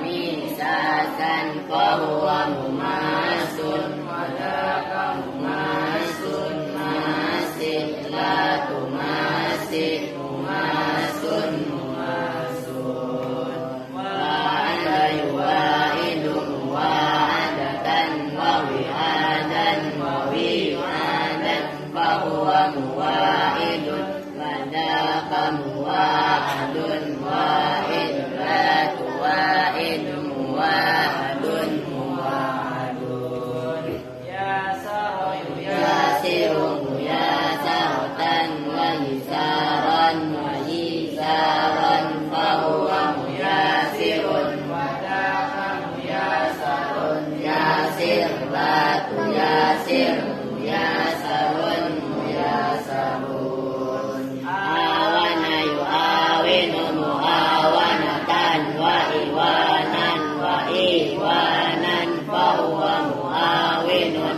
misasan fahuwa mumasun wadaka mumasun masih la tumasih mumasun mumasun wa anda yuwaidum wa'adatan wa wi'adan wa wi'adan fahuwa muwa'idun wadaka muwa'adun wa'id la tuwa'idum muwa'adun muwa'adun yasirum yasarotan wa yisaran wa yisaran fahuwa muyasirun wadaka muyasarun yasir la tuyasir muyasarun muyasarun awana yu'awinu mu'awanatan wa iwanan wa iwanan fahuwa mu'awinun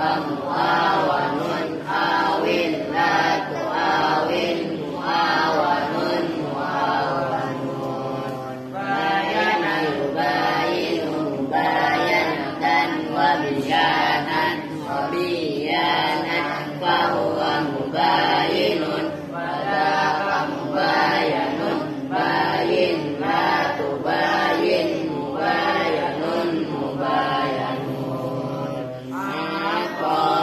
mu'awanun awin la tu'awin mu'awanun mu'awanun bayana yubayinu mubayanatan wa biyanan wa biyanan fahuwa mubayinun wadaka mubayanun bayin la tubayin mubayanun mubayanun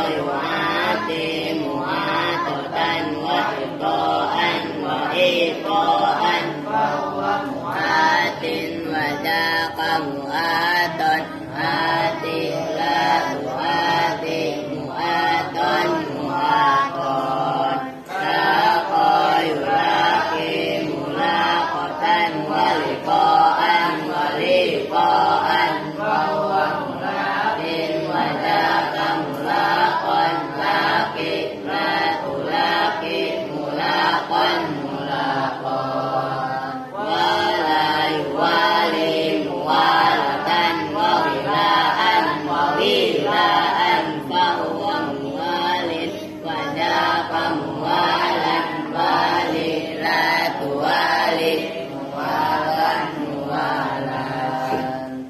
yu'ati mu'atotan wa iqa'an wa iqa'an fahuwa mu'atin wadaka mu'aton ati la tu'ati mu'aton mu'aton saqa yuraki mulaqatan wa liqa'an wa liqa'an fahuwa mulaqin wadaka mulaqan laki la tulaki mulaqan mulaqan wala yuwali muwalatan wa wilaan wa wilaan fahuwa muwalin wadaka muwalan wali la tuwali muwalan muwalan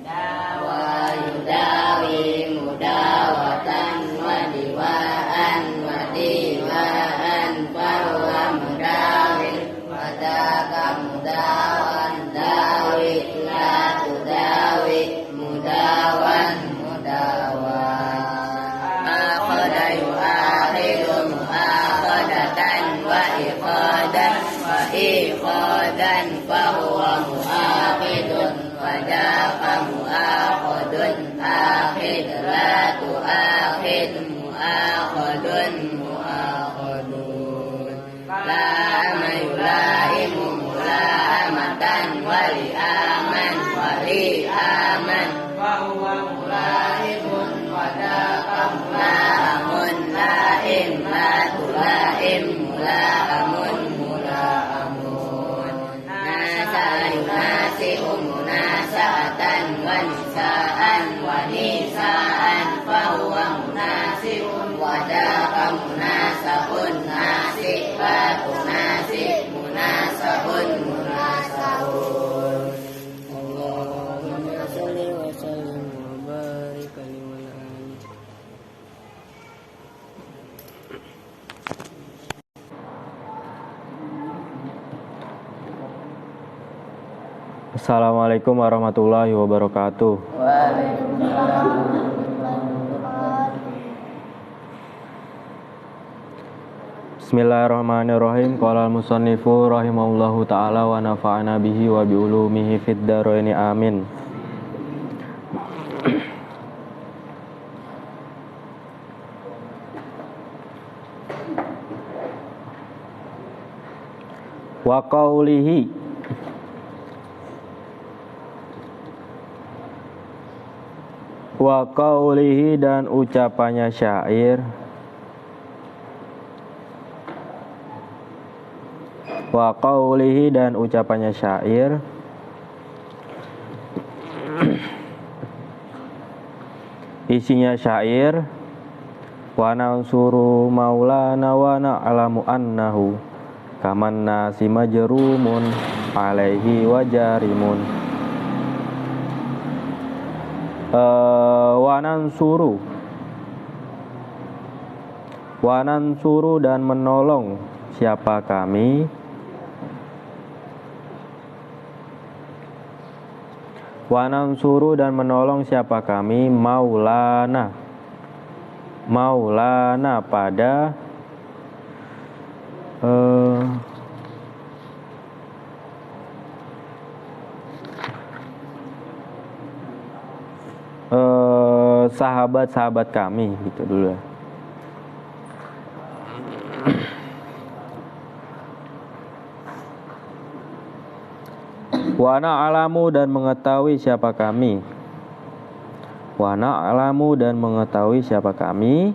dawa yudawi mudawatan wa diwaan wa diwaan fahuwa mudawin wadaka mudawan dawi la tudawi mudawan mudawan akhada yu'akhidu mu'akhadatan wa iqadan wa iqadan fahuwa mu'akhidun wadaka mu'akhadun akhid la tu'akhid mu'akhadun mu'akhadun lama yulaimu mulaamatan wa li'aman wa li'aman fahuwa mulaimun wadaka mulaamun laim la tulaim mulaamun mulaamun nasa yunasi'u munasa'atan wa nisa'an wa nisa'an fahuwa munasi'un wadaka munasa'un nasi' la tunasi' munasa'un munasa'un Allahumma sholli wa sallim wa barik alaihi. Assalamualaikum warahmatullahi wabarakatuh. Waalaikumsalam. Bismillahirrahmanirrahim. Qala al-musannifu rahimahullahu ta'ala wa nafa'ana bihi wa bi ulumihi fid dharaini amin. Wa qaulihi dan ucapannya syair. Wa qaulihi dan ucapannya syair. Isinya syair. Wa nansuru maulana wa na'lamu annahu kaman nasi majrumun alaihi wa jarimun Wanansuru dan menolong siapa kami. Wanansuru dan menolong siapa kami maulana pada sahabat-sahabat kami, gitu dulu ya. Wa na'lamu dan mengetahui siapa kami. Wa na'lamu dan mengetahui siapa kami.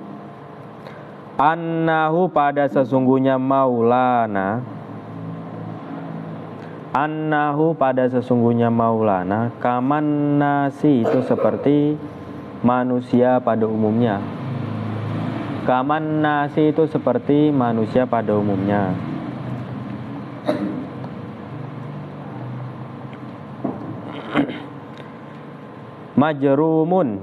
Annahu pada sesungguhnya maulana. Annahu pada sesungguhnya maulana. Kaman nasi itu seperti manusia pada umumnya. Kaman nasi itu seperti manusia pada umumnya. Majrumun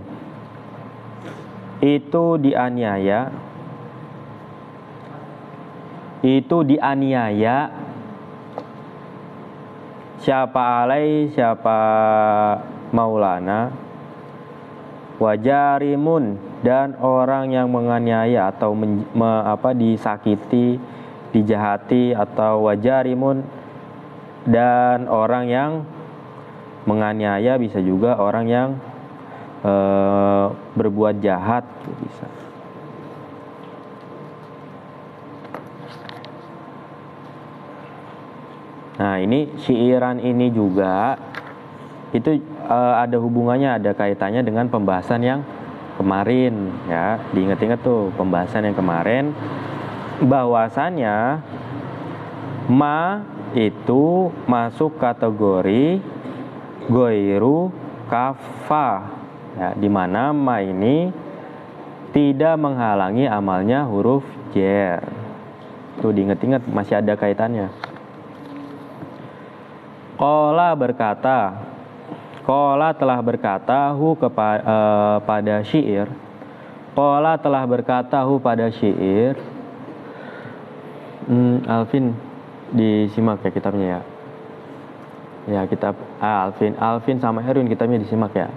itu dianiaya. Itu dianiaya. Siapa alai, siapa maulana. Wajarimun dan orang yang menganiaya atau disakiti, dijahati, atau wajarimun dan orang yang menganiaya, bisa juga orang yang berbuat jahat, bisa. Nah, ini syairan ini juga itu ada hubungannya, ada kaitannya dengan pembahasan yang kemarin, ya. Diingat-ingat tuh pembahasan yang kemarin, bahwasannya ma itu masuk kategori goiru kafa, ya, di mana ma ini tidak menghalangi amalnya huruf jer. Tuh diingat-ingat, masih ada kaitannya. Qala berkata, Qala telah berkata pada syair. Qala telah berkata pada syair. Alvin disimak ya kitabnya ya. Ya, kitab Alvin sama Erwin kitabnya disimak ya.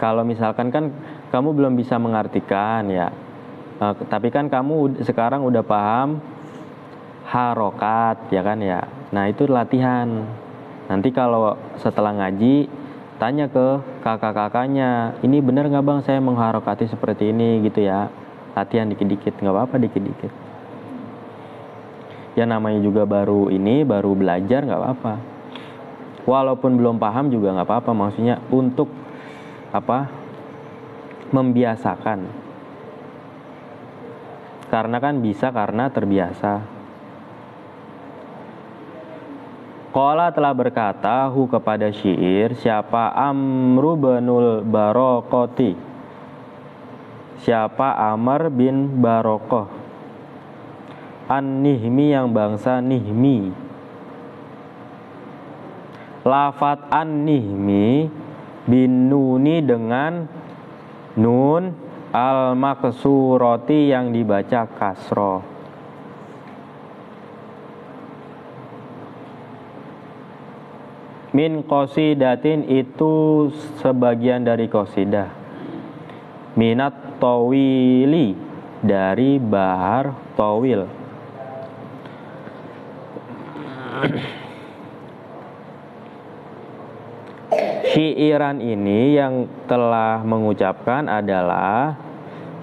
Kalau misalkan kan kamu belum bisa mengartikan ya, tapi kan kamu sekarang udah paham harokat ya kan ya. Nah itu latihan. Nanti kalau setelah ngaji tanya ke kakak-kakaknya, ini benar nggak bang saya mengharokati seperti ini gitu ya. Latihan dikit-dikit, nggak apa-apa dikit-dikit. Ya namanya juga baru belajar, nggak apa-apa. Walaupun belum paham juga nggak apa-apa. Maksudnya untuk membiasakan. Karena kan bisa karena terbiasa. Qala telah berkata kepada syair, siapa Amru binul Barokoti, siapa Amr bin Barokoh, An-Nihmi yang bangsa Nihmi. Lafat An-Nihmi bin nuni dengan nun al-maksuroti yang dibaca kasroh. Min qasidatin itu sebagian dari qasidah. Minat tawili dari bahar tawil. Syairan ini yang telah mengucapkan adalah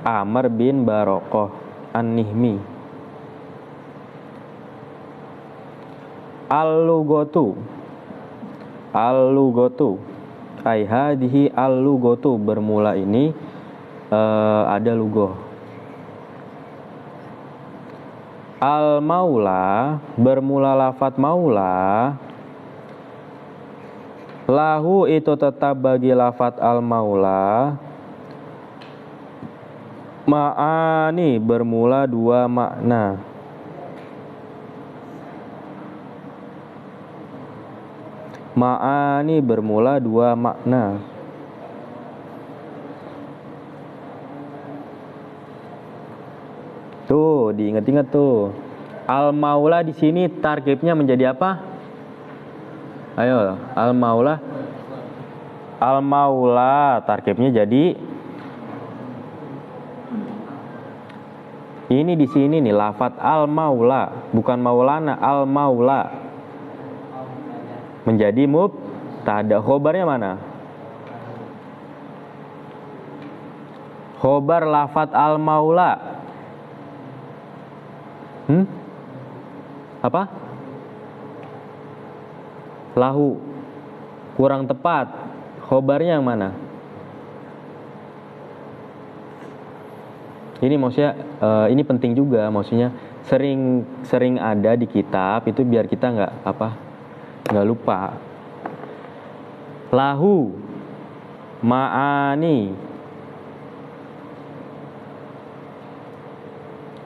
Amr bin Barokoh An-Nihmi. Al-lugotu ay hadhihi al-lugotu, bermula ini ada lugoh. Al-maula, bermula lafat maula. Lahu itu tetap bagi lafat al-maula Ma'ani bermula dua makna. Ma'ani bermula dua makna. Tuh, diingat-ingat tuh. Al-maula di sini tarkibnya menjadi apa? Ayo, al-maula. Al-maula tarkibnya jadi ini di sini nih lafadz al-maula, bukan maulana, al-maula. Menjadi mubtada. Khobarnya mana? Khobar lafadz al-maula. Apa? Lahu. Kurang tepat. Khobarnya yang mana? Ini maksudnya ini penting juga, maksudnya sering ada di kitab itu biar kita nggak lupa. Lahu, ma'ani.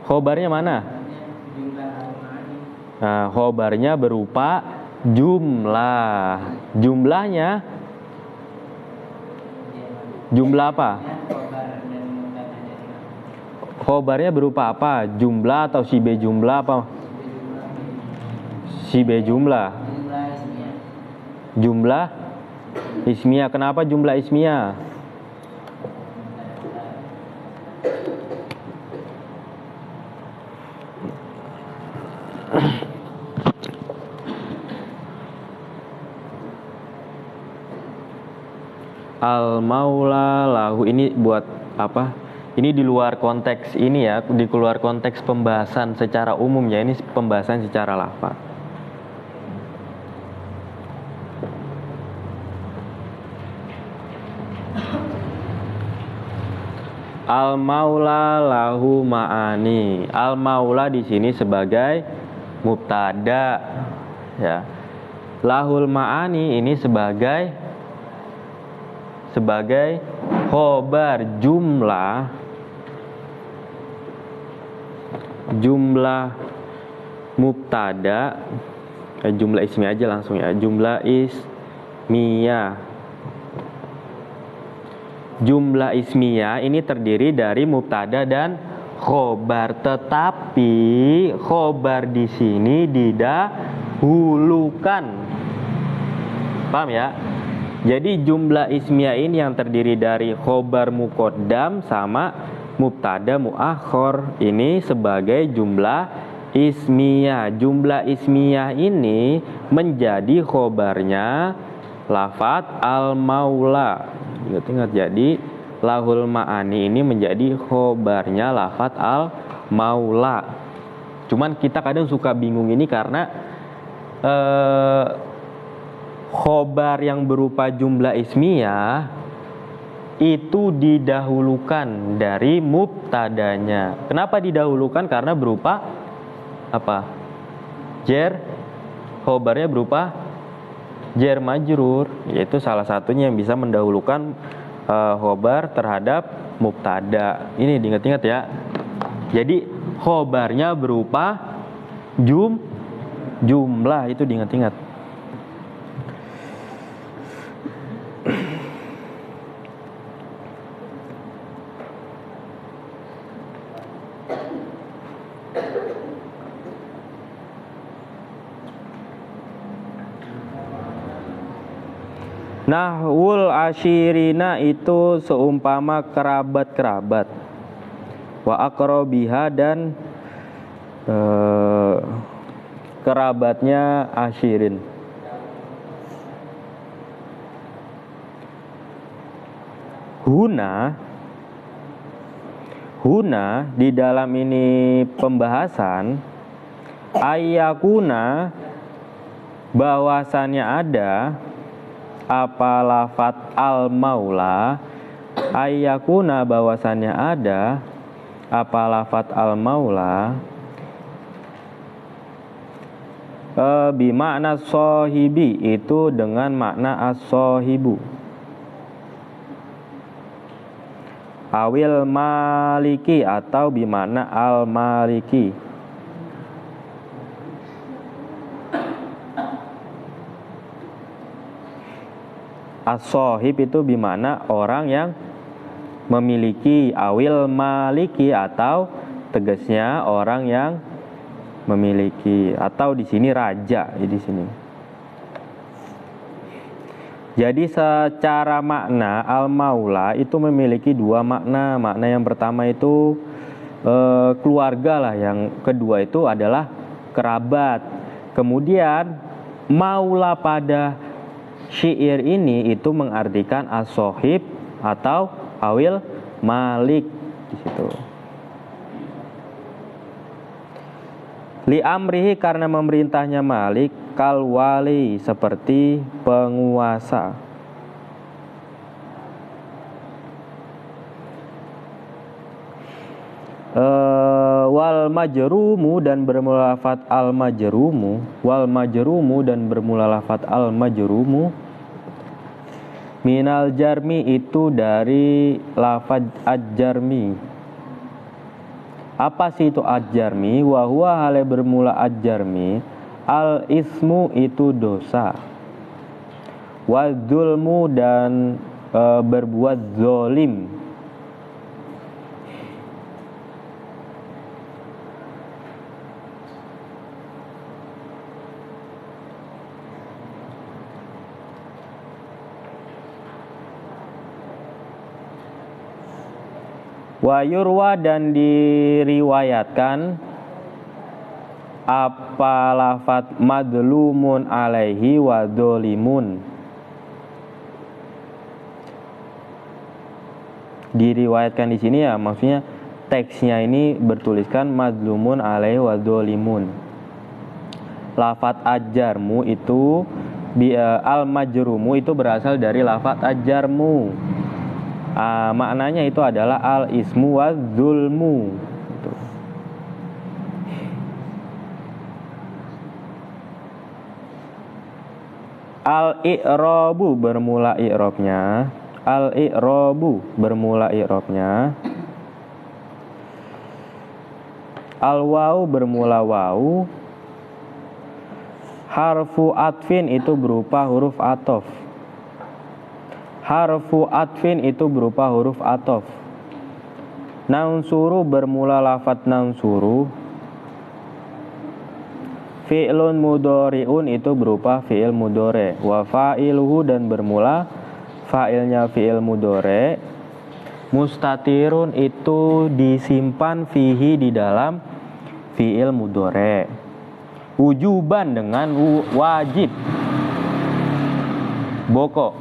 Khobarnya mana? Nah, khobarnya berupa jumlah. Jumlahnya jumlah apa? Khobarnya berupa apa? Jumlah atau si B jumlah apa? Si B jumlah. Jumlah ismiyah. Kenapa jumlah ismiyah? Al-maula lahu ini buat apa? Ini di luar konteks ini ya, di luar konteks pembahasan secara umum ya, ini pembahasan secara lafaz. Al-maula lahu ma'ani. Al-maula di sini sebagai mubtada ya. Lahul ma'ani ini sebagai khobar jumlah mubtada, jumlah ismiyah aja langsung ya, jumlah ismiyah. Jumlah ismiyah ini terdiri dari mubtada dan khobar, tetapi khobar di sini didahulukan. Paham ya? Jadi jumlah ismiyah ini yang terdiri dari khobar muqaddam sama mubtada muakhor ini sebagai jumlah ismiyah. Jumlah ismiyah ini menjadi khobarnya lafadz al-maula. Ingat-ingat, jadi lahul ma'ani ini menjadi khobarnya lafadz al-maula. Cuman kita kadang suka bingung ini karena khobar yang berupa jumlah ismiyah itu didahulukan dari mubtadanya. Kenapa didahulukan? Karena berupa apa? Jer. Khobarnya berupa jer majrur, yaitu salah satunya yang bisa mendahulukan khobar terhadap mubtada. Ini diingat-ingat ya. Jadi khobarnya berupa jumlah, itu diingat-ingat. Nahwul asyirina itu seumpama kerabat-kerabat. Wa aqrabiha dan kerabatnya asyirin. Huna di dalam ini pembahasan ayyakuna bahwasannya ada apa lafadz al-maula, ayyakuna bahwasannya ada apa lafadz al-maula bimakna sohibi itu dengan makna as-sohibu. awil maliki atau bimakna al maliki. As-sohib itu bimakna orang yang memiliki, awil maliki atau tegasnya orang yang memiliki, atau di sini raja di sini. Jadi secara makna al-maula itu memiliki dua makna. Makna yang pertama itu keluarga lah, yang kedua itu adalah kerabat. Kemudian maula pada syair ini itu mengartikan as-sohib atau awil malik di situ. Li amrihi karena memerintahnya Malik, kal wali seperti penguasa. Wal majrumu dan bermula lafat al majrumu, wal majrumu dan bermula lafat al majrumu. Minal jarmi itu dari lafaz ad-jarmi. Apa sih itu ad-jarmi? Wa huwa hale bermula ad-jarmi, al ismu itu dosa, wa dzulmu dan berbuat zolim. Wa yurwa dan diriwayatkan apa lafat madlumun alaihi wa dzolimun. Diriwayatkan di sini ya maksudnya teksnya ini bertuliskan madlumun alaihi wa dzolimun. Lafat ajarmu itu al majrumu itu berasal dari lafat ajarmu. Maknanya itu adalah al ismu wa zulmu. Al i'rabu bermula i'rabnya, al i'rabu bermula i'rabnya. Al wau bermula wau. Harfu atfin itu berupa huruf atof. Harfu atfin itu berupa huruf atof. Nansuru bermula lafat nansuru. Fi'lun mudhari'un itu berupa fi'il mudhari'. Wa fa'iluhu dan bermula fa'ilnya fi'il mudhari'. Mustatirun itu disimpan fihi di dalam fi'il mudhari'. Wujuban dengan wajib. Boko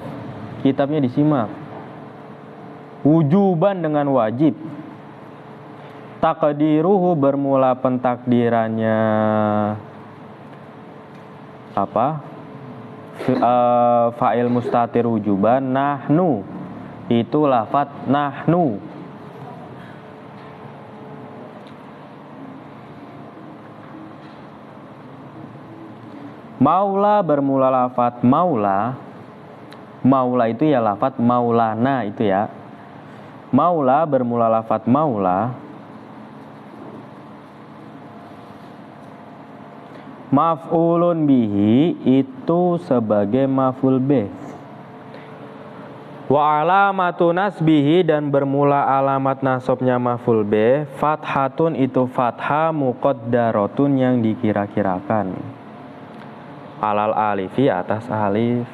kitabnya disimak. Wujuban dengan wajib. Taqdiruhu bermula pentakdirannya apa? Fa'il mustatir wujuban. Nahnu itu lafat nahnu. Maula bermula lafat maula. Maula itu ya lafat maulana itu ya. Maula bermula lafat maula. Maf'ulun bihi itu sebagai maf'ul bih. Wa alamatu nasbihi dan bermula alamat nasabnya maf'ul bih. Fathatun itu fathah muqaddaratun yang dikira-kirakan. Alal alifi atas alif.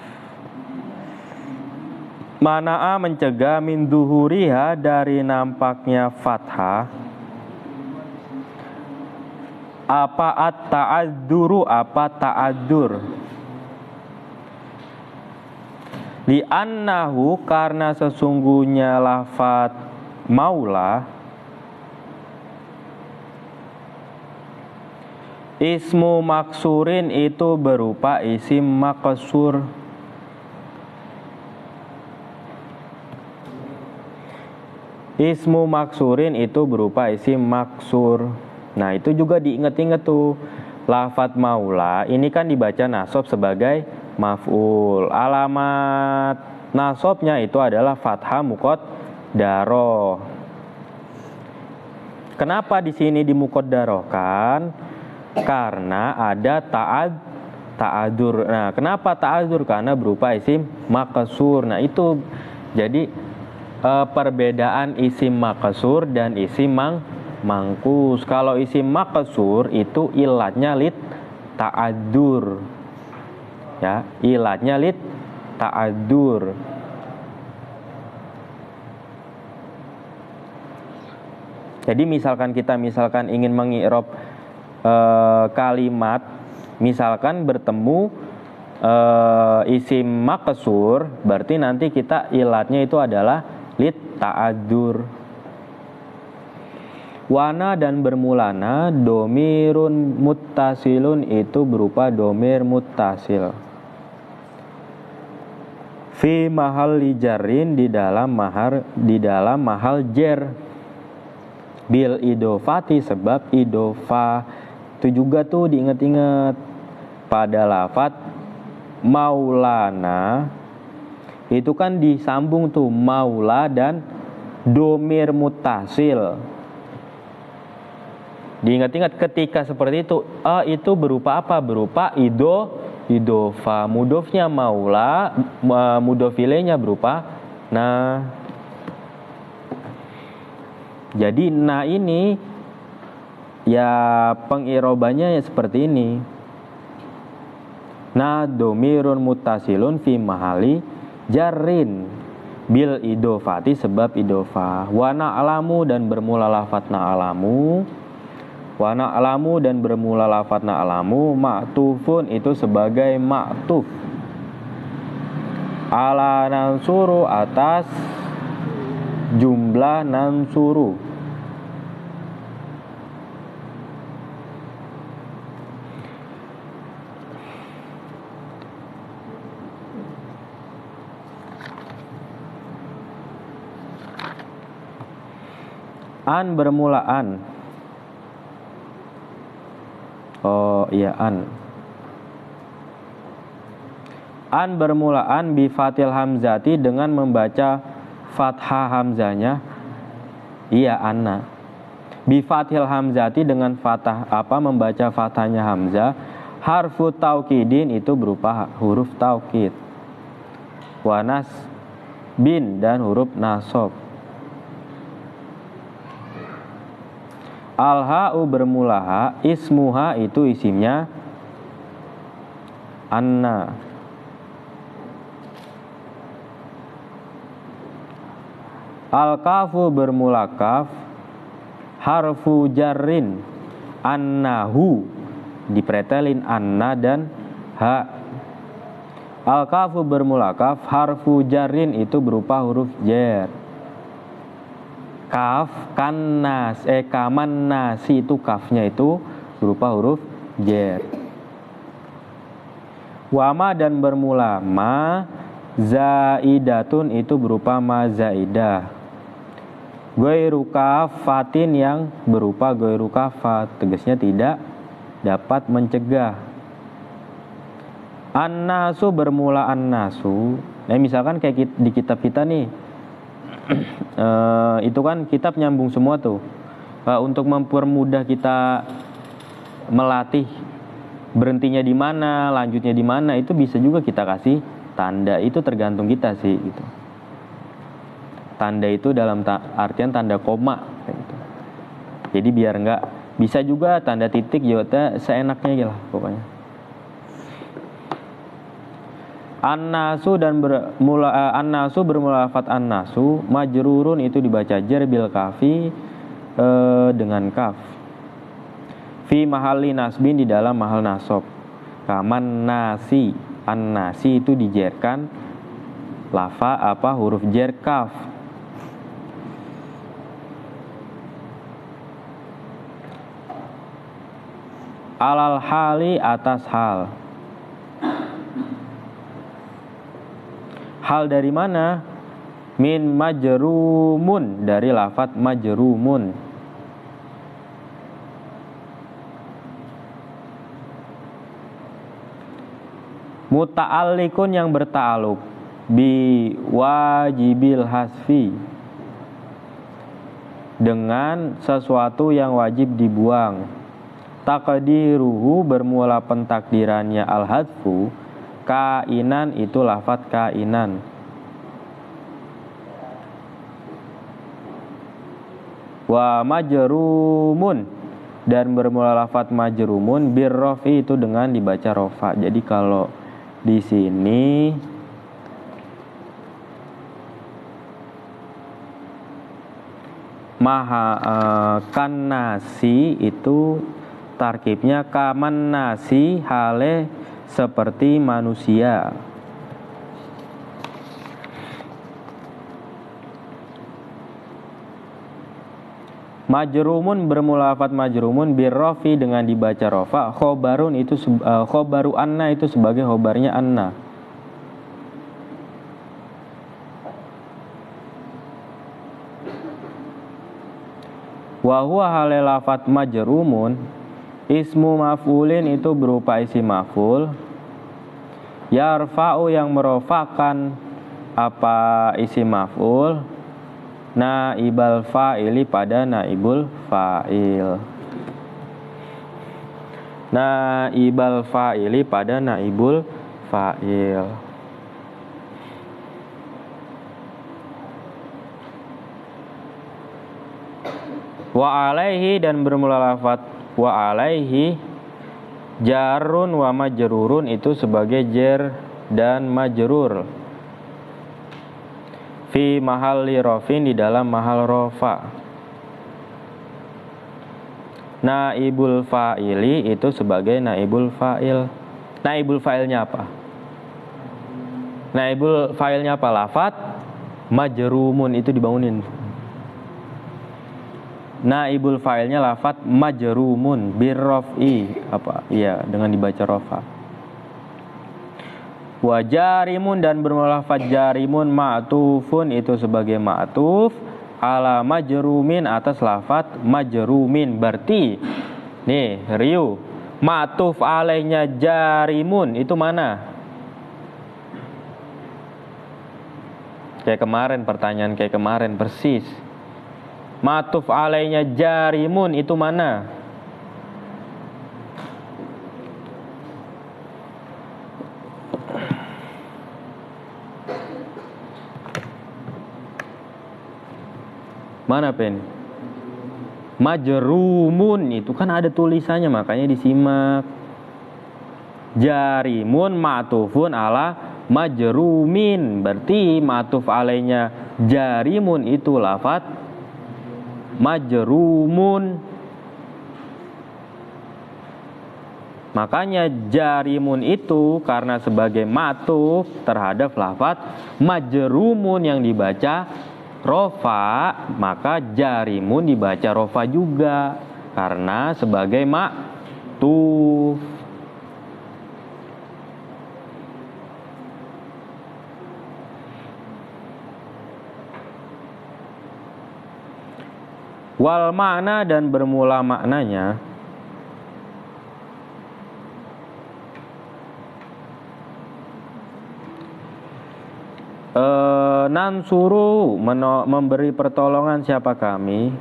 Mana'a mencegah min zuhuriha dari nampaknya fathah. Apa at-ta'adzuru apa ta'adzur. Li'annahu karena sesungguhnya lafat maula ismu maksurin itu berupa isim maksur. Ismu maksurin itu berupa isim maksur. Nah itu juga diingat-ingat tuh. Lafat maula ini kan dibaca nasab sebagai maf'ul. Alamat nasabnya itu adalah fathah daro. Kenapa di sini dimuqaddarokan? Karena ada ta'adur. Nah, kenapa ta'adur? Karena berupa isim maqsur. Nah, itu jadi perbedaan isim maqsur dan isim mangkus. Kalau isim maqsur itu ilatnya lit ta'adur. Ya, ilatnya lit ta'adur. Jadi misalkan kita ingin mengi'rab kalimat, misalkan bertemu isim maqsur, berarti nanti kita ilatnya itu adalah lit ta'adur. Wana dan bermulana domirun muttasilun itu berupa domir muttasil. Fi mahalli jarrin di dalam mahal jar. Bil idofati sebab idofa. Itu juga tuh diingat-ingat pada lafat maulana. Itu kan disambung tuh maula dan domir muttasil. Diingat-ingat ketika seperti itu berupa apa? Berupa idofa. Mudofnya maula, mudofilenya berupa nah. Jadi nah ini ya pengirobannya seperti ini. Nah domirun muttasilun fi mahali jarrin bil idofati sebab idofa. Wa na'lamu dan bermula lafat na'lamu. Wa na'lamu dan bermula lafat na'lamu ma'tufun itu sebagai ma'tuf. Ala nansuru atas jumlah nansuru. An bermula an. Oh iya an. An bermula an bi fatil hamzati dengan membaca fathah hamzanya. Iya anna. Bi fatil hamzati dengan fathah membaca fathahnya hamzah. Harfu taukidin itu berupa huruf taukid. Wanas bin dan huruf nasob. Al-ha'u bermula ha, ismuha itu isimnya anna. Al-kafu bermula kaf, harfu jarrin annahu, dipretelin anna dan ha. Al-kafu bermula kaf, harfu jarrin itu berupa huruf jar. Kaf kanas kaman nasi itu kafnya itu berupa huruf jar. Wama dan bermula ma zaidatun itu berupa ma zaidah. Goiru kafatin yang berupa goiru kafat, tegasnya tidak dapat mencegah. An-nasu bermula an-nasu. Nah misalkan kayak di kitab kita nih. Itu kan kitab nyambung semua tuh. Untuk mempermudah kita melatih berhentinya di mana, lanjutnya di mana, itu bisa juga kita kasih tanda. Itu tergantung kita sih gitu. Tanda itu dalam artian tanda koma gitu. Jadi biar enggak bisa juga tanda titik ya seenaknya lah pokoknya. An-nasu dan an-nasu bermula lafaz an-nasu, majrurun itu dibaca jar bil kafi dengan kaf. Fi mahalli nasbin di dalam mahal nasob. Kaman nasi, an-nasi itu dijerkan huruf jar kaf. Alal hali atas hal. Hal dari mana? Min majrumun, dari lafaz majrumun. Muta'alliqun yang berta'alluq bi wajibil hasfi. dengan sesuatu yang wajib dibuang. Taqdiruhu bermula pentakdirannya al-hadfu, kainan itu lafadz kainan. Wa majrumun dan bermula lafadz majrumun birrofi itu dengan dibaca rofa. Jadi kalau di sini kannasi itu tarkibnya kaman nasi hale seperti manusia. Majrumun bermula lafadz majrumun birrofi dengan dibaca rofa. Khobarun itu khobaru anna itu sebagai khobarnya anna. Wa huwa hale lafadz majrumun ismu maf'ulin itu berupa isi maf'ul. Yarfa'u yang merofakan apa isi maf'ul, naibal fa'ili pada naibul fa'il. Naibal fa'ili pada naibul fa'il. Wa alaihi dan bermula lafadz wa alaihi jarun wa majrurun itu sebagai jar dan majrur. Fi mahalli rofin di dalam mahal rofa. Naibul fa'ili itu sebagai naibul fa'il. Naibul fa'ilnya apa? Naibul fa'ilnya apa? Lafadz majrumun itu dibangunin. Naibul fa'ilnya lafadz majrumun birrof'i apa? Iya, dengan dibaca rofa. Wa jarimun dan bermula lafadz jarimun ma'tufun itu sebagai ma'tuf ala majrumin atas lafadz majrumin. Berarti nih Riu, ma'tuf alaihnya jarimun itu mana? Kayak kemarin, pertanyaan kayak kemarin persis. Ma'tuf alaihnya jarimun itu mana? Mana pen? Majrumun itu kan ada tulisannya, makanya disimak. Jarimun ma'tufun ala majrumin. Berarti ma'tuf alaihnya jarimun itu lafadz majrumun. Makanya jarimun itu karena sebagai ma'tuf terhadap lafadz majrumun yang dibaca rofa, maka jarimun dibaca rofa juga karena sebagai ma'tuf. Wal makna dan bermula maknanya nansuru memberi pertolongan siapa kami.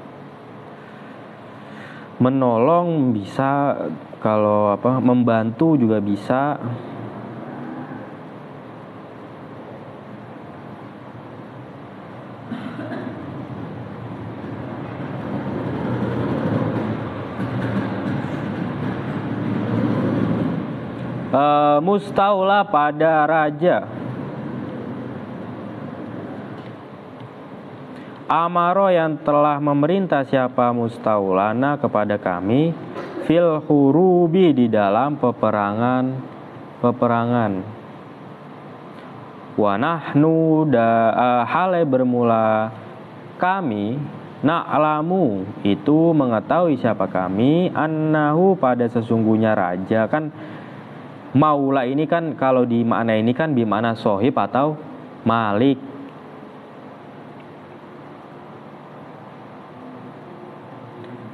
Menolong bisa, kalau apa membantu juga bisa. Mustaula pada raja. Amaro yang telah memerintah siapa mustaulana kepada kami fil hurubi di dalam peperangan. Wa nahnu hale bermula kami na'lamu itu mengetahui siapa kami annahu pada sesungguhnya raja. Kan maula ini kan kalau di makna ini kan bimana sohib atau malik.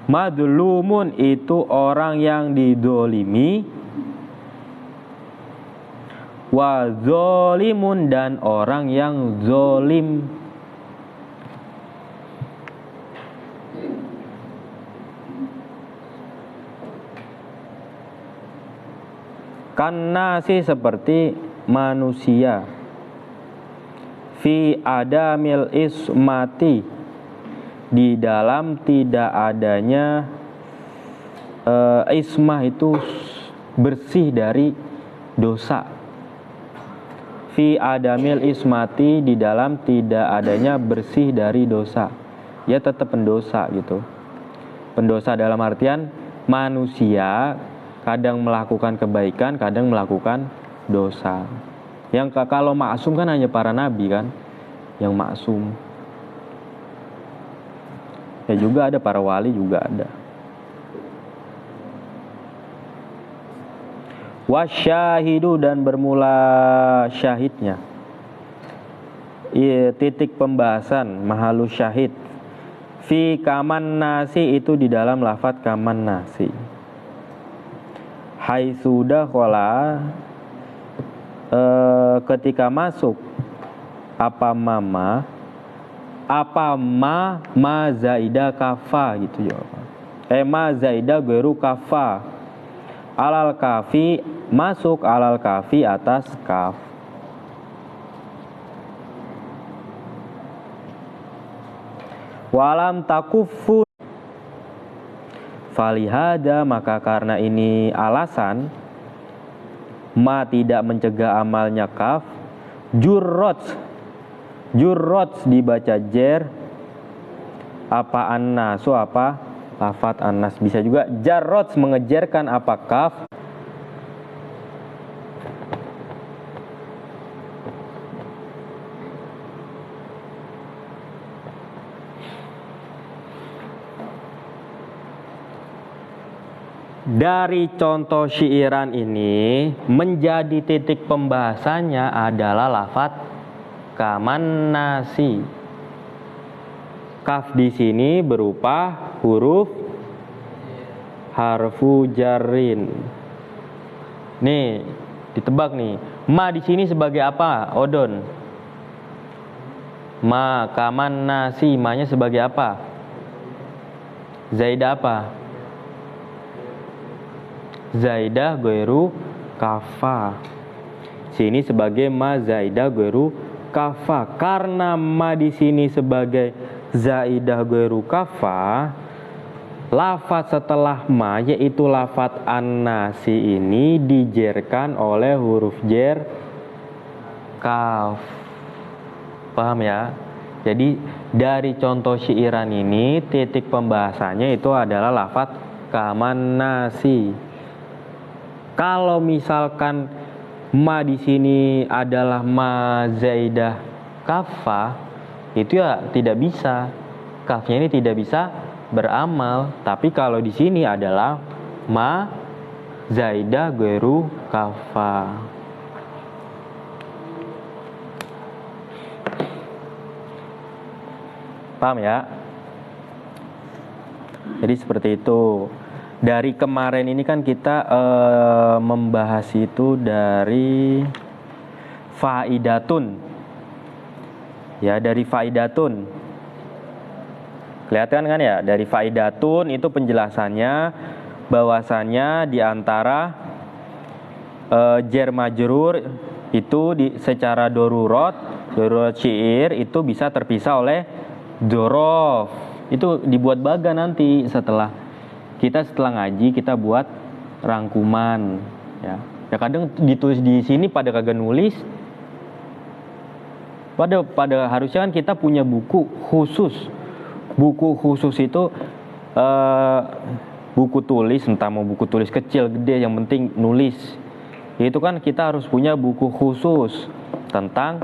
Madlumun itu orang yang didolimi. Wa zolimun dan orang yang zolim. Kannasi seperti manusia. Fi adamil ismati, di dalam tidak adanya ismah itu bersih dari dosa. Fi adamil ismati, di dalam tidak adanya bersih dari dosa. Ya tetap pendosa gitu. Pendosa dalam artian manusia kadang melakukan kebaikan, kadang melakukan dosa. Yang kalau maksum kan hanya para nabi kan, yang maksum. Ya juga ada para wali juga ada. Wasyahidu, dan bermula syahidnya. Titik pembahasan mahalus syahid. Fi kaman nasi, itu di dalam lafadz kaman nasi. Hai sudah kola, ketika masuk apa mama, apa ma zaida kafa gitu ya. Ma zaida geru kafa. Alal kafi, masuk alal kafi atas kaf. Walam takufun, falihada, maka karena ini alasan, ma tidak mencegah amalnya kaf. Jurrots dibaca jer. Apa annasu, apa lafat annas. Bisa juga jarrots, mengejarkan apa kaf. Dari contoh syairan ini menjadi titik pembahasannya adalah lafadz kaman nasi. Kaf di sini berupa huruf harfu jarrin. Nih, ditebak nih. Ma di sini sebagai apa, Odon? Ma kaman nasi, ma-nya sebagai apa? Zaidah apa? Zaidah goiru kafa. Sini sebagai ma zaidah goiru kafa. Karena ma di sini sebagai zaidah goiru kafa, lafadz setelah ma yaitu lafadz an-nasi ini dijerkan oleh huruf jer kaf. Paham ya? Jadi dari contoh syairan ini titik pembahasannya itu adalah lafadz kaman nasi. Kalau misalkan ma di sini adalah ma zaidah kafa, itu ya tidak bisa. Kafnya ini tidak bisa beramal. Tapi kalau di sini adalah ma zaidah geru kafa. Paham ya? Jadi seperti itu. Dari kemarin ini kan kita membahas itu dari faidatun. Ya, dari faidatun. Kelihatan kan ya? Dari faidatun itu penjelasannya bahwasannya di antara jar majrur itu secara darurat syair itu bisa terpisah oleh dzorof. Itu dibuat baga nanti setelah ngaji kita buat rangkuman ya. Ya kadang ditulis di sini pada kagak nulis. Pada harusnya kan kita punya buku khusus. Buku khusus itu buku tulis, entah mau buku tulis kecil, gede, yang penting nulis. Itu kan kita harus punya buku khusus tentang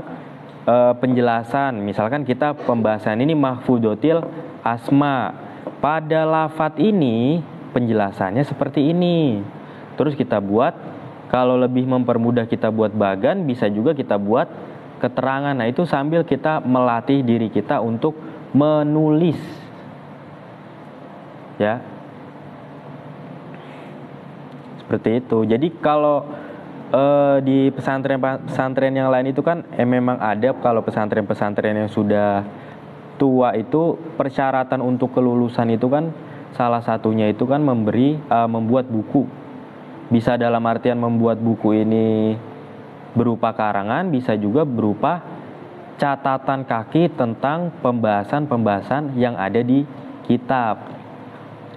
penjelasan. Misalkan kita pembahasan ini mahfudotil asma. Pada lafadz ini penjelasannya seperti ini. Terus kita buat, kalau lebih mempermudah kita buat bagan, bisa juga kita buat keterangan. Nah itu sambil kita melatih diri kita untuk menulis. Ya. Seperti itu. Jadi kalau di pesantren yang lain itu kan memang ada, kalau pesantren yang sudah tua itu persyaratan untuk kelulusan itu kan salah satunya itu kan membuat buku. Bisa dalam artian membuat buku ini berupa karangan, bisa juga berupa catatan kaki tentang pembahasan-pembahasan yang ada di kitab.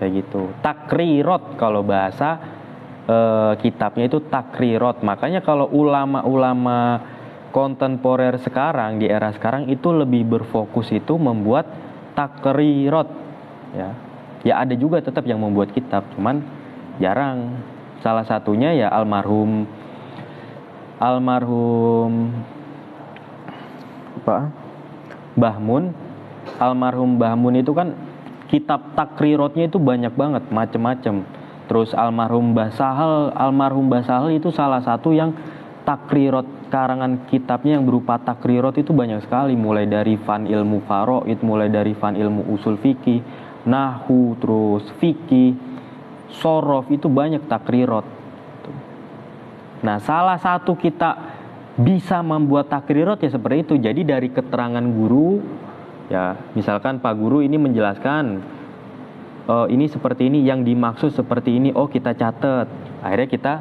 Kayak gitu. Takrirot kalau bahasa kitabnya itu takrirot. Makanya kalau ulama-ulama kontemporer sekarang di era sekarang itu lebih berfokus itu membuat takrirot. Ya ada juga tetap yang membuat kitab, cuman jarang. Salah satunya ya almarhum Bahmun. Almarhum Bahmun itu kan kitab takrirotnya itu banyak banget, macem-macem. Terus almarhum Mbah Sahal itu salah satu yang takrirot, karangan kitabnya yang berupa takrirot itu banyak sekali, mulai dari fan ilmu faraid, mulai dari fan ilmu usul fikih, nahwu, terus fikih, sorof, itu banyak takrirot. Nah, salah satu kita bisa membuat takrirot ya seperti itu. Jadi dari keterangan guru, ya misalkan Pak Guru ini menjelaskan ini seperti ini, yang dimaksud seperti ini, oh kita catat, akhirnya kita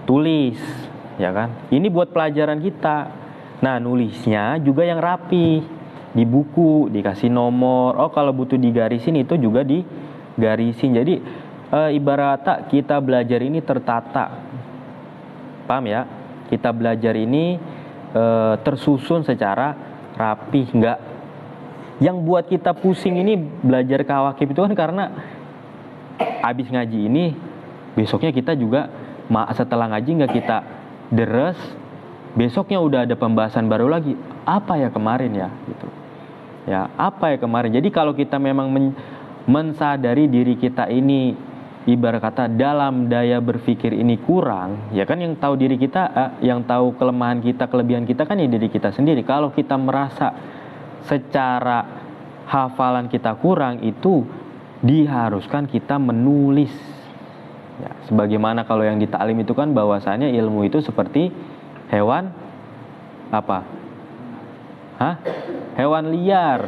tulis, ya kan? Ini buat pelajaran kita. Nah, nulisnya juga yang rapi, di buku dikasih nomor. Oh kalau butuh digarisin itu juga digarisin. Jadi ibarat kita belajar ini tertata, paham ya? Kita belajar ini tersusun secara rapi, enggak. Yang buat kita pusing ini belajar kawakib itu kan karena habis ngaji ini besoknya kita juga setelah ngaji nggak kita deres, besoknya udah ada pembahasan baru lagi. Apa ya kemarin ya gitu. Ya, apa ya kemarin. Jadi kalau kita memang mensadari diri kita ini ibarat kata dalam daya berpikir ini kurang, ya kan yang tahu diri kita, yang tahu kelemahan kita, kelebihan kita kan ya diri kita sendiri. Kalau kita merasa secara hafalan kita kurang, itu diharuskan kita menulis. Ya, sebagaimana kalau yang di ta'lim itu kan bahwasanya ilmu itu seperti hewan apa? Hewan liar.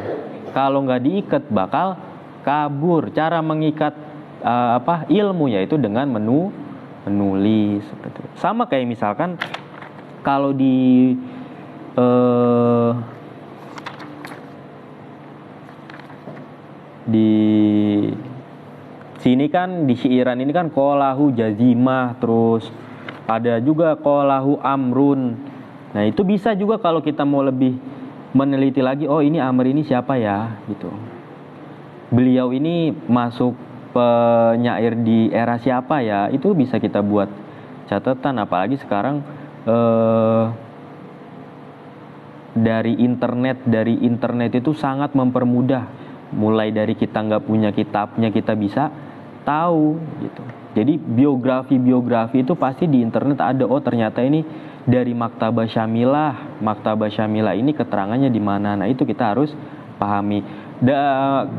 Kalau nggak diikat bakal kabur. Cara mengikat ilmu yaitu dengan menulis seperti itu. Sama kayak misalkan kalau di sini kan di syairan ini kan qolahu jazimah, terus ada juga qolahu amrun. Nah itu bisa juga kalau kita mau lebih meneliti lagi, oh ini amr ini siapa ya gitu, beliau ini masuk penyair di era siapa ya, itu bisa kita buat catatan. Apalagi sekarang dari internet itu sangat mempermudah. Mulai dari kita nggak punya kitabnya kita bisa tahu gitu. Jadi biografi itu pasti di internet ada. Oh ternyata ini dari Maktabah Syamilah. Maktabah Syamilah ini keterangannya di mana. Nah itu kita harus pahami.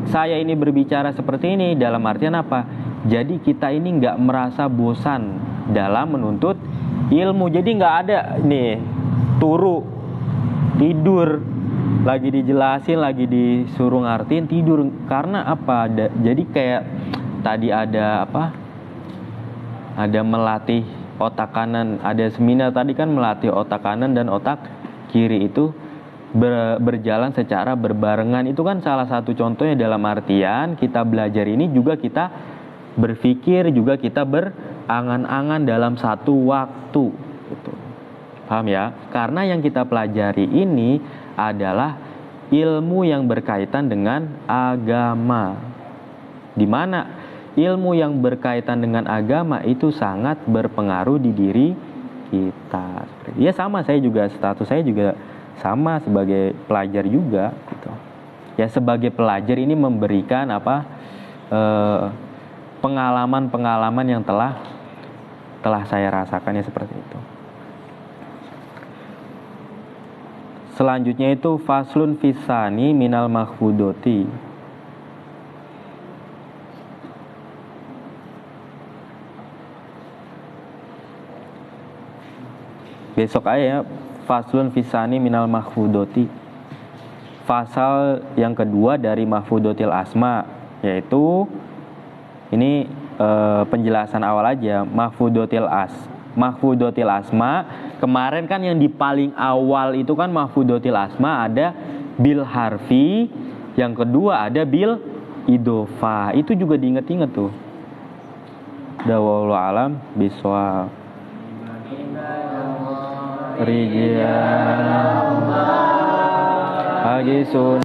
Saya ini berbicara seperti ini dalam artian apa? Jadi kita ini nggak merasa bosan dalam menuntut ilmu. Jadi nggak ada nih turu tidur, lagi dijelasin, lagi disuruh ngartiin tidur. Karena apa? Jadi kayak tadi ada melatih otak kanan, ada seminar tadi kan melatih otak kanan dan otak kiri itu berjalan secara berbarengan. Itu kan salah satu contohnya dalam artian kita belajar ini juga kita berpikir, juga kita berangan-angan dalam satu waktu gitu. Paham ya? Karena yang kita pelajari ini adalah ilmu yang berkaitan dengan agama. Di mana ilmu yang berkaitan dengan agama itu sangat berpengaruh di diri kita. Ya sama, status saya juga sama sebagai pelajar juga gitu. Ya sebagai pelajar ini memberikan pengalaman-pengalaman yang telah saya rasakan ya seperti itu. Selanjutnya itu faslun fisani minal mahfudoti. Besok aja ya, faslun fisani minal mahfudoti. Fasal yang kedua dari mahfudotil asma, yaitu Ini penjelasan awal aja. Mahfudotil asma. Kemarin kan yang di paling awal itu kan mahfudotil asma ada bil harfi, yang kedua ada bil idofa. Itu juga diinget-inget tuh. Wallahu alam bisawab. Rijal Agisun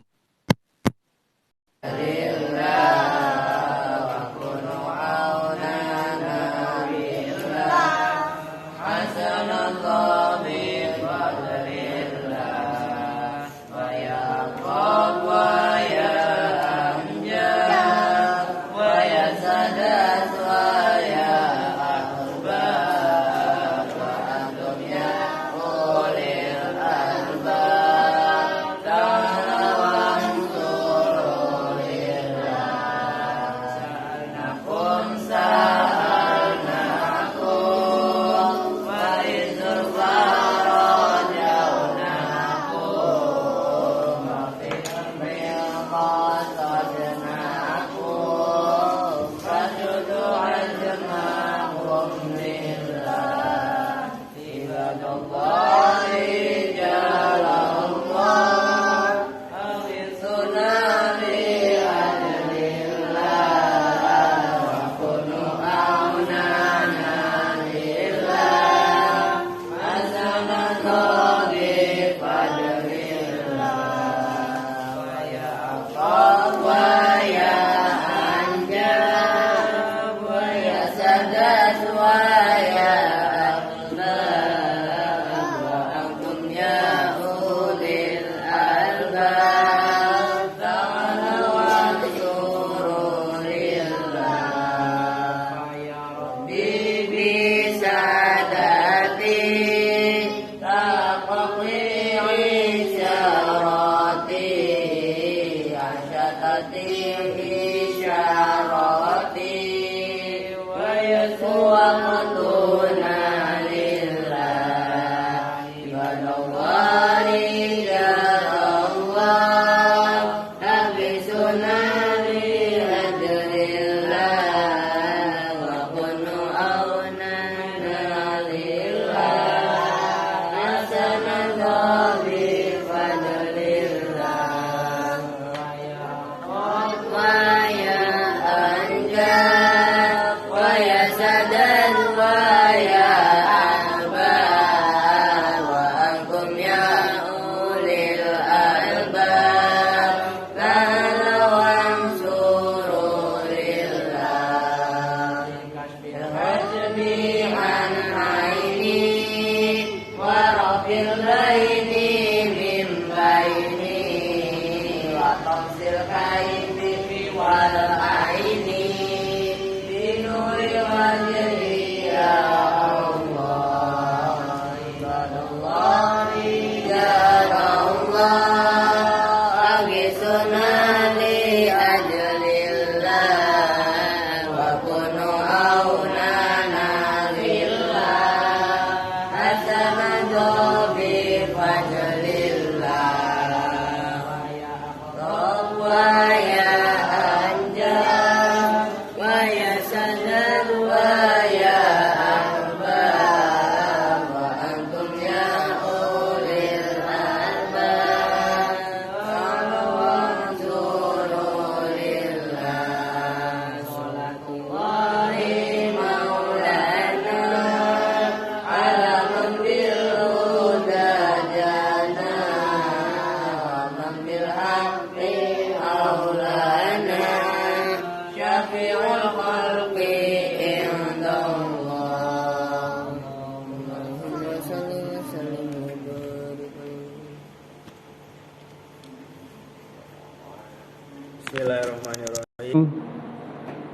Bismillahirrahmanirrahim.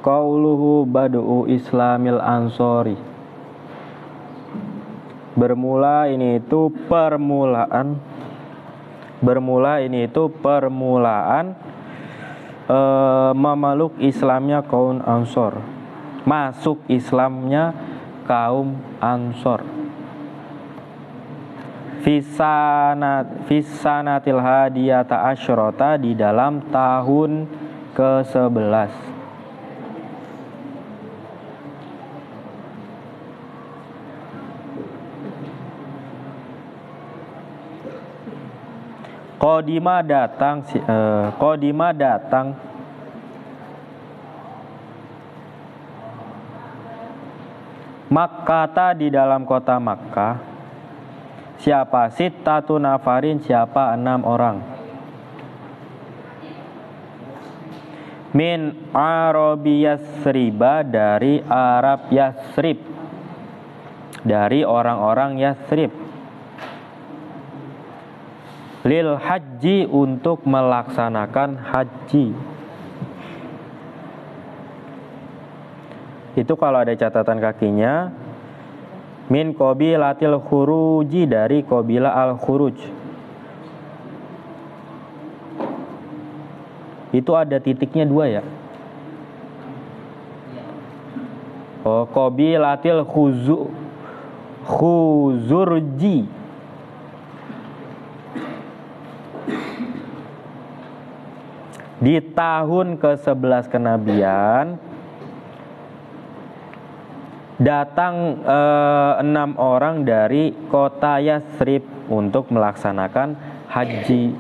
Qauluhu bad'u Islamil Ansori. Bermula ini itu permulaan. Memeluk Islamnya kaum Ansor. Masuk Islamnya kaum Ansor. Fisanatil hadiyata asyrota, di dalam tahun ke-11. Qadima datang, qadima datang. Makkata di dalam kota Makkah. Siapa? Sittatu nafarin, siapa? 6 orang. Min Arabi Yasriba, dari Arab Yasrib, dari orang-orang Yasrib. Lil haji, untuk melaksanakan haji. Itu kalau ada catatan kakinya. Min qabilatil khuruji, dari qabilah al-khuruj. Itu ada titiknya 2 ya. Oh, qabilatil khuzurji. Di tahun ke-11 kenabian datang 6 orang dari kota Yasrib untuk melaksanakan haji.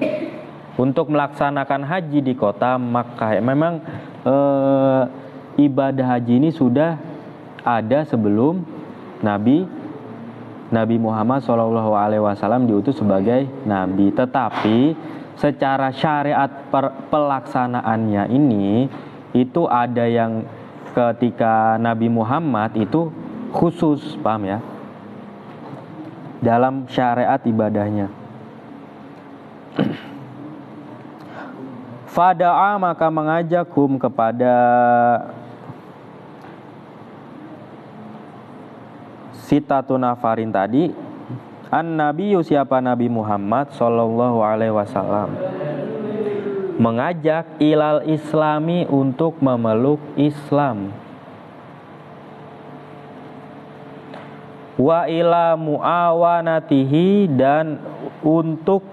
Untuk melaksanakan haji di kota Makkah. Memang ibadah haji ini sudah ada sebelum Nabi Muhammad SAW diutus sebagai nabi. Tetapi secara syariat pelaksanaannya ini itu ada yang ketika Nabi Muhammad itu khusus, paham ya? Dalam syariat ibadahnya. Fada'a, maka mengajak kepada Sittatu nafarin tadi. An-Nabiyyu, siapa? Nabi Muhammad sallallahu alaihi wasallam. Mengajak ilal islami, untuk memeluk Islam. Wa ila muawanatihi, dan untuk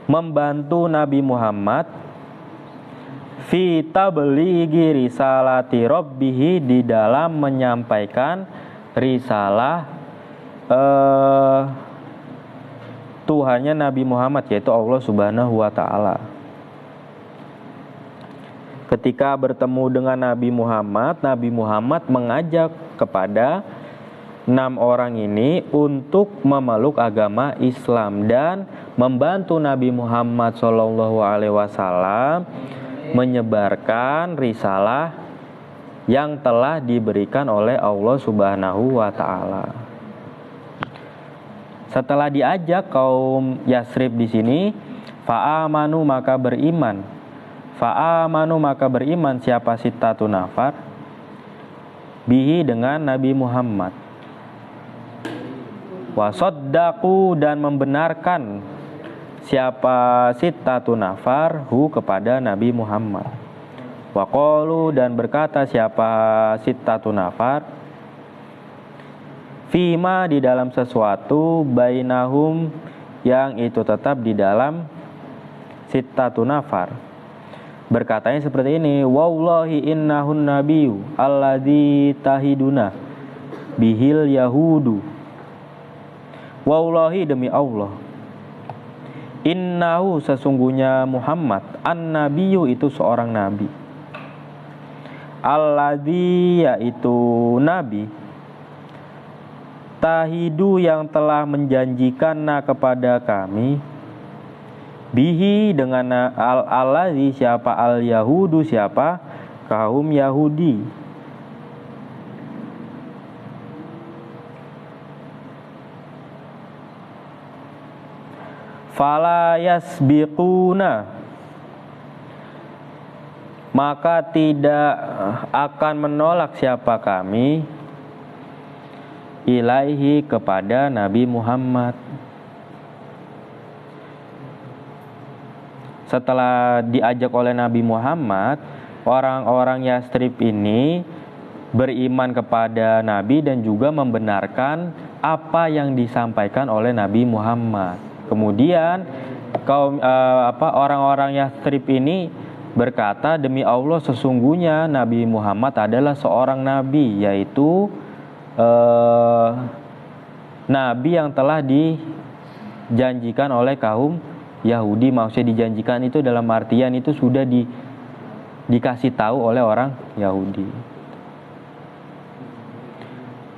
membantu Nabi Muhammad fi tablighi risalati rabbih, di dalam menyampaikan risalah Tuhannya Nabi Muhammad, yaitu Allah Subhanahu wa ta'ala. Ketika bertemu dengan Nabi Muhammad mengajak kepada 6 orang ini untuk memeluk agama Islam dan membantu Nabi Muhammad SAW menyebarkan risalah yang telah diberikan oleh Allah Subhanahu wa ta'ala. Setelah diajak kaum Yasrib di sini, fa'amanu, maka beriman. Fa'amanu, maka beriman siapa? Sittatu nafar bihi, dengan Nabi Muhammad. Wa saddaqu, dan membenarkan siapa? Sittatu nafar hu, kepada Nabi Muhammad. Wa qalu, dan berkata siapa? Sittatu nafar fima, di dalam sesuatu, bainahum, yang itu tetap di dalam Sittatu nafar. Berkatanya seperti ini, wallahi innahun nabiyyu alladzi tahiduna bihil yahudu. Wallahi, demi Allah, innahu, sesungguhnya Muhammad, an-nabiyyu, itu seorang nabi, alladzi, yaitu nabi, tahidu, yang telah menjanjikan kepada kami, bihi, dengan al-alladzi, siapa? Al-yahudu, siapa? Kaum Yahudi. Fala yasbiquna, maka tidak akan menolak siapa kami, ilaihi, kepada Nabi Muhammad. Setelah diajak oleh Nabi Muhammad, orang-orang Yasrib ini beriman kepada Nabi dan juga membenarkan apa yang disampaikan oleh Nabi Muhammad. Kemudian orang-orang Yasrib ini berkata, demi Allah, sesungguhnya Nabi Muhammad adalah seorang nabi, yaitu nabi yang telah dijanjikan oleh kaum Yahudi. Maksudnya dijanjikan itu dalam artian itu sudah dikasih tahu oleh orang Yahudi.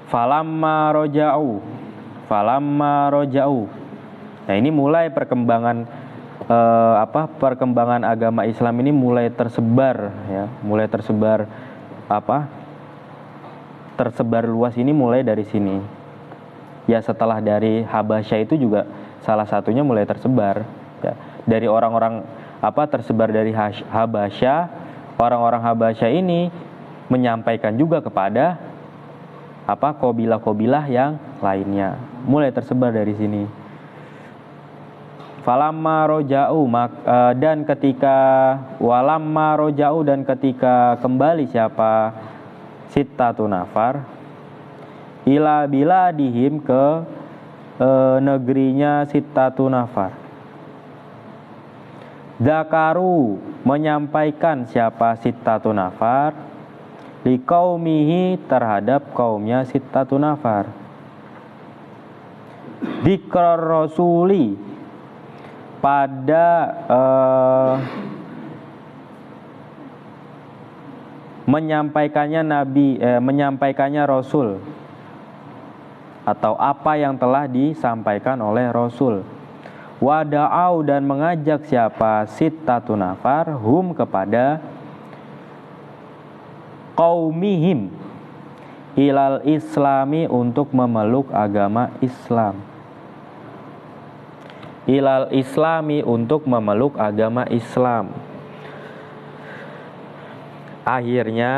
Falamma roja'u. Nah, ini mulai perkembangan perkembangan agama Islam ini mulai tersebar ya, tersebar luas ini mulai dari sini. Ya, setelah dari Habasyah itu juga salah satunya mulai tersebar ya. Dari orang-orang tersebar dari Habasyah, orang-orang Habasyah ini menyampaikan juga kepada kabilah-kabilah yang lainnya. Mulai tersebar dari sini. Falamma roja'u, dan ketika kembali siapa Sittatu nafar ila biladihim ke negerinya Sittatu nafar. Zakaru, menyampaikan siapa Sittatu nafar liqaumihi, terhadap kaumnya Sittatu nafar. Dzikrar rasuli, pada menyampaikannya Rasul, atau apa yang telah disampaikan oleh Rasul. Wada'au, dan mengajak siapa Sittatu nafar hum, kepada qaumihim ilal islami, untuk memeluk agama Islam. Ilal islami, untuk memeluk agama Islam. Akhirnya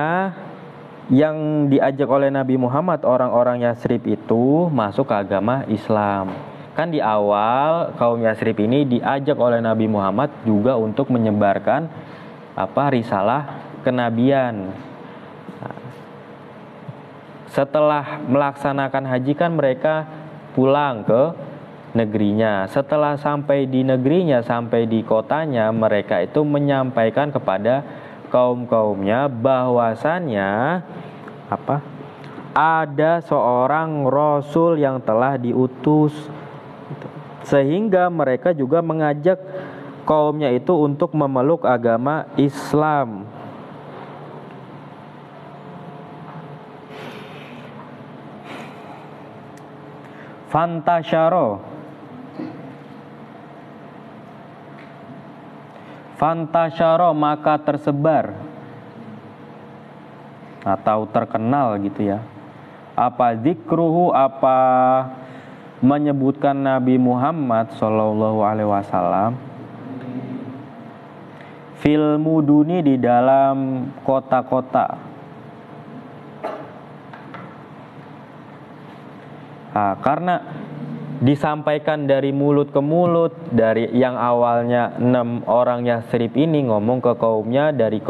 yang diajak oleh Nabi Muhammad, orang-orang Yasrib itu masuk ke agama Islam. Kan di awal kaum Yasrib ini diajak oleh Nabi Muhammad juga untuk menyebarkan risalah kenabian. Setelah melaksanakan haji kan mereka pulang ke negerinya. Setelah sampai di negerinya, sampai di kotanya, mereka itu menyampaikan kepada kaum-kaumnya bahwasannya ada seorang Rasul yang telah diutus. Sehingga mereka juga mengajak kaumnya itu untuk memeluk agama Islam. Fantasyaro, maka tersebar atau terkenal gitu ya. Zikruhu, menyebutkan Nabi Muhammad Sallallahu Alaihi Wasallam fil muduni, di dalam kota-kota. Karena disampaikan dari mulut ke mulut, dari yang awalnya 6 orang Yasrib ini ngomong ke kaumnya, dari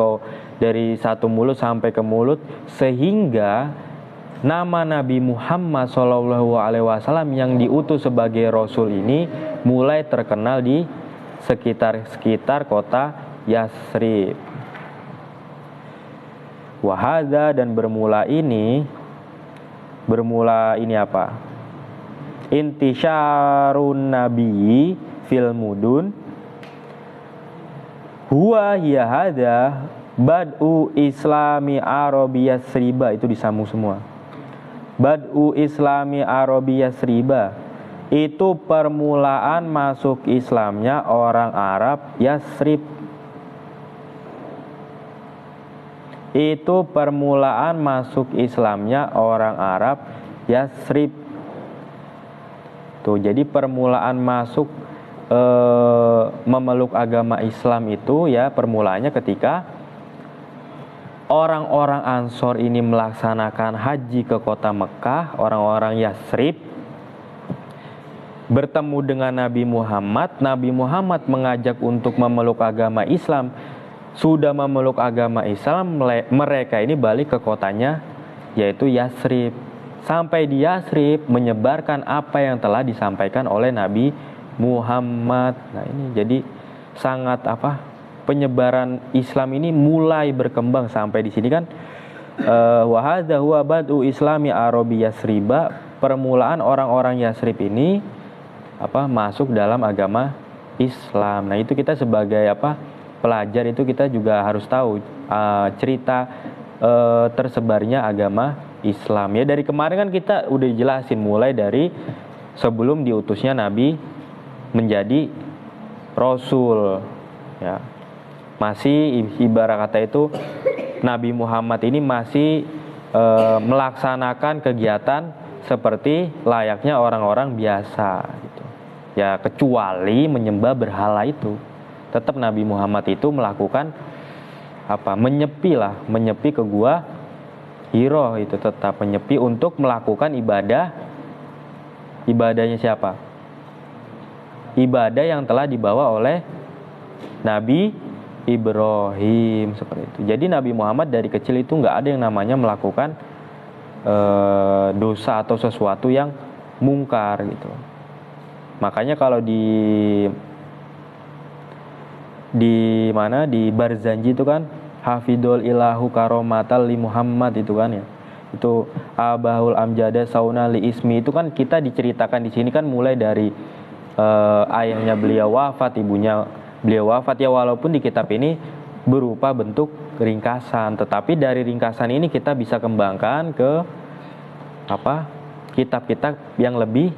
satu mulut sampai ke mulut, sehingga nama Nabi Muhammad SAW yang diutus sebagai Rasul ini mulai terkenal di sekitar kota Yasrib. Wahada, dan bermula ini apa? Intisyarun nabi fil mudun huwa hiya hada bad'u islami arabi Yasriba. Itu disambung semua. Bad'u islami arabi Yasriba, itu permulaan masuk Islamnya orang Arab Yasrib. Itu permulaan masuk Islamnya orang Arab Yasrib. Tuh, jadi permulaan masuk memeluk agama Islam itu ya permulaannya ketika orang-orang Ansor ini melaksanakan haji ke kota Mekah, orang-orang Yasrib bertemu dengan Nabi Muhammad. Nabi Muhammad mengajak untuk memeluk agama Islam. Sudah memeluk agama Islam, mereka ini balik ke kotanya, yaitu Yasrib. Sampai di Yasrib menyebarkan apa yang telah disampaikan oleh Nabi Muhammad. Nah, ini jadi sangat penyebaran Islam ini mulai berkembang sampai di sini kan. Wa hadza huwa bad'u islami arabi Yasriba, permulaan orang-orang Yasrib ini masuk dalam agama Islam. Nah, itu kita sebagai pelajar itu kita juga harus tahu cerita tersebarnya agama Islam. Ya, dari kemarin kan kita udah jelasin mulai dari sebelum diutusnya Nabi menjadi Rasul. Ya, masih ibarat kata itu Nabi Muhammad ini masih melaksanakan kegiatan seperti layaknya orang-orang biasa gitu. Ya, kecuali menyembah berhala itu. Tetap Nabi Muhammad itu melakukan menyepi ke gua Hiro, itu tetap menyepi untuk melakukan ibadahnya siapa? Ibadah yang telah dibawa oleh Nabi Ibrahim, seperti itu. Jadi Nabi Muhammad dari kecil itu nggak ada yang namanya melakukan dosa atau sesuatu yang mungkar gitu. Makanya kalau di Barzanji itu kan hafidul ilahu karomatal li Muhammad itu kan ya. Itu abahul amjada sauna li ismi, itu kan kita diceritakan di sini kan mulai dari ayahnya beliau wafat, ibunya beliau wafat, ya walaupun di kitab ini berupa bentuk ringkasan, tetapi dari ringkasan ini kita bisa kembangkan ke kitab-kitab yang lebih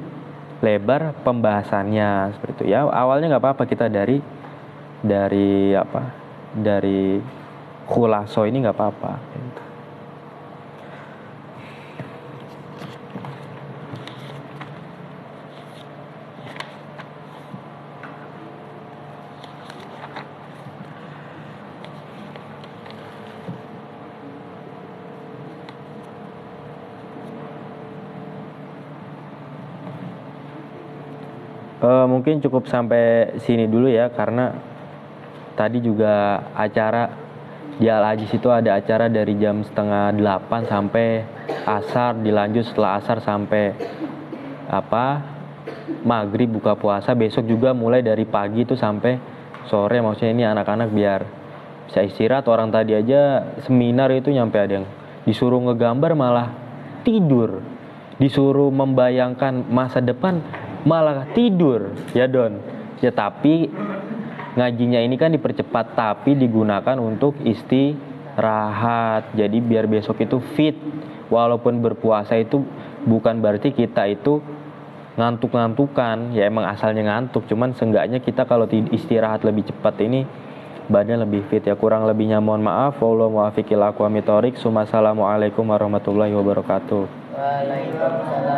lebar pembahasannya, seperti itu ya. Awalnya nggak apa-apa kita dari khulaso ini nggak apa-apa. Mungkin cukup sampai sini dulu ya, karena tadi juga acara di Al-Ajiz itu ada acara dari jam 7:30 sampai asar, dilanjut setelah asar sampai maghrib buka puasa. Besok juga mulai dari pagi itu sampai sore, maksudnya ini anak-anak biar bisa istirahat. Orang tadi aja seminar itu nyampe ada yang disuruh ngegambar malah tidur, disuruh membayangkan masa depan malah tidur ya Don ya. Tapi ngajinya ini kan dipercepat, tapi digunakan untuk istirahat. Jadi biar besok itu fit. Walaupun berpuasa itu bukan berarti kita itu ngantuk-ngantukan. Ya emang asalnya ngantuk, cuman seenggaknya kita kalau istirahat lebih cepat ini badan lebih fit ya. Kurang lebihnya mohon maaf. Wallahu muwaffiq ila aqwamit thoriq. Assalamualaikum warahmatullahi wabarakatuh. Waalaikumsalam.